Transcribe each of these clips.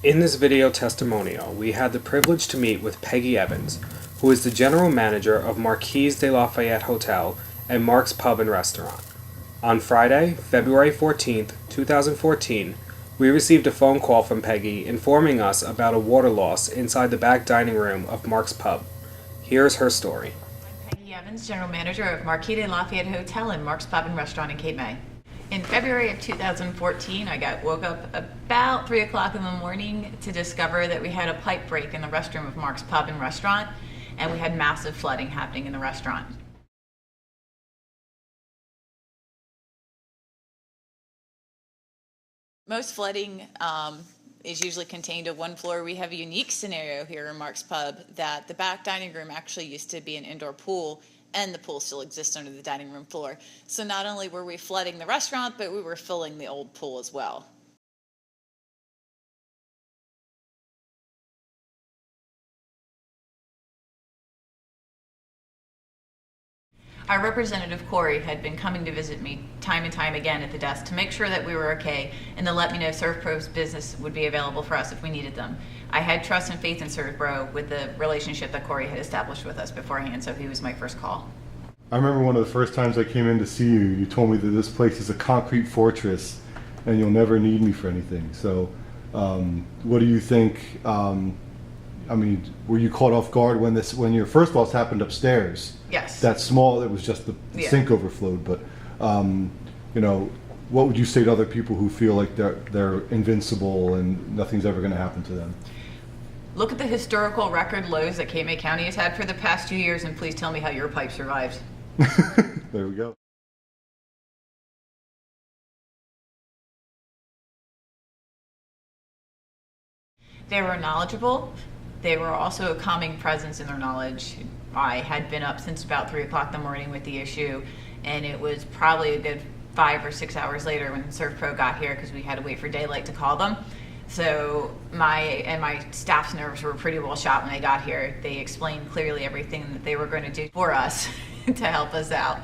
In this video testimonial, we had the privilege to meet with Peggy Evans, who is the general manager of Marquis de Lafayette Hotel and Marq's Pub and Restaurant. On Friday, February 14th, 2014, we received a phone call from Peggy informing us about a water loss inside the back dining room of Marq's Pub. Here's her story. I'm Peggy Evans, general manager of Marquis de Lafayette Hotel and Marq's Pub and Restaurant in Cape May. In February of 2014, I woke up about 3 o'clock in the morning to discover that we had a pipe break in the restroom of Marq's Pub and Restaurant, and we had massive flooding happening in the restaurant. Most flooding is usually contained to one floor. We have a unique scenario here in Marq's Pub that the back dining room actually used to be an indoor pool, and the pool still exists under the dining room floor. So not only were we flooding the restaurant, but we were filling the old pool as well. Our representative, Corey, had been coming to visit me time and time again at the desk to make sure that we were okay and to let me know Servpro's business would be available for us if we needed them. I had trust and faith in Servpro with the relationship that Corey had established with us beforehand, so he was my first call. I remember one of the first times I came in to see you, you told me that this place is a concrete fortress and you'll never need me for anything. So what do you think? I mean, were you caught off guard when your first loss happened upstairs? Yes. That small, it was just the sink overflowed. But you know, what would you say to other people who feel like they're invincible and nothing's ever going to happen to them? Look at the historical record lows that Cape May County has had for the past 2 years, and please tell me how your pipe survived. There we go. They were knowledgeable. They were also a calming presence in their knowledge. I had been up since about 3 o'clock in the morning with the issue, and it was probably a good 5 or 6 hours later when Servpro got here because we had to wait for daylight to call them. So my staff's nerves were pretty well shot when they got here. They explained clearly everything that they were going to do for us to help us out,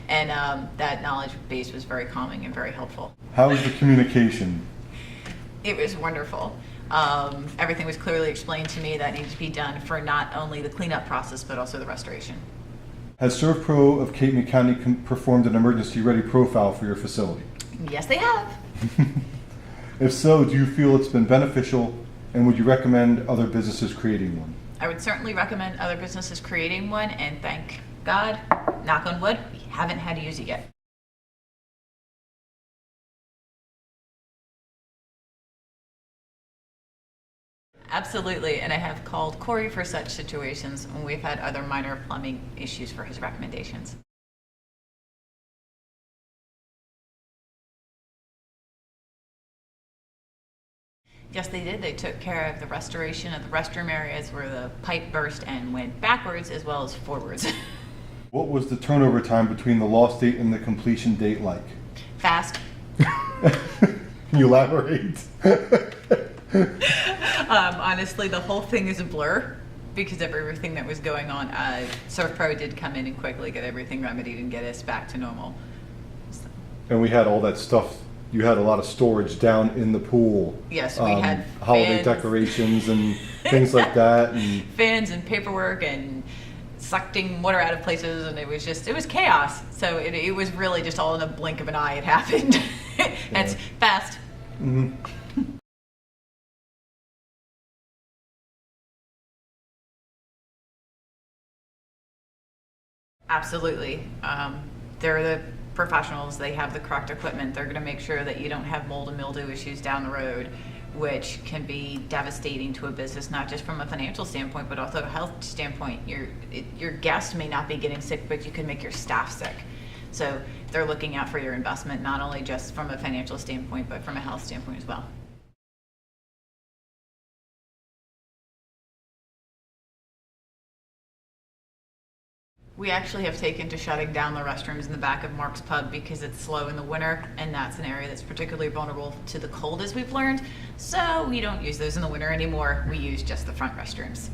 and that knowledge base was very calming and very helpful. How was the communication? It was wonderful. Everything was clearly explained to me that needed to be done for not only the cleanup process but also the restoration. Has Servpro of Cape May County performed an emergency ready profile for your facility? Yes, they have. If so, do you feel it's been beneficial, and would you recommend other businesses creating one? I would certainly recommend other businesses creating one, and thank God, knock on wood, we haven't had to use it yet. Absolutely, and I have called Corey for such situations when we've had other minor plumbing issues for his recommendations. Yes, they did. They took care of the restoration of the restroom areas where the pipe burst and went backwards as well as forwards. What was the turnover time between the loss date and the completion date like? Fast. Can you elaborate? Honestly, the whole thing is a blur because of everything that was going on. Servpro did come in and quickly get everything remedied and get us back to normal. So. And we had all that stuff. You had a lot of storage down in the pool. Yes, we had holiday fans. Decorations and things like that. And fans and paperwork and sucking water out of places, and it was chaos. So it was really just all in a blink of an eye it happened. It's fast. Mm-hmm. Absolutely. They're the professionals. They have the correct equipment. They're going to make sure that you don't have mold and mildew issues down the road, which can be devastating to a business, not just from a financial standpoint, but also a health standpoint. Your guests may not be getting sick, but you can make your staff sick. So they're looking out for your investment, not only just from a financial standpoint, but from a health standpoint as well. We actually have taken to shutting down the restrooms in the back of Marq's Pub because it's slow in the winter, and that's an area that's particularly vulnerable to the cold, as we've learned. So we don't use those in the winter anymore. We use just the front restrooms.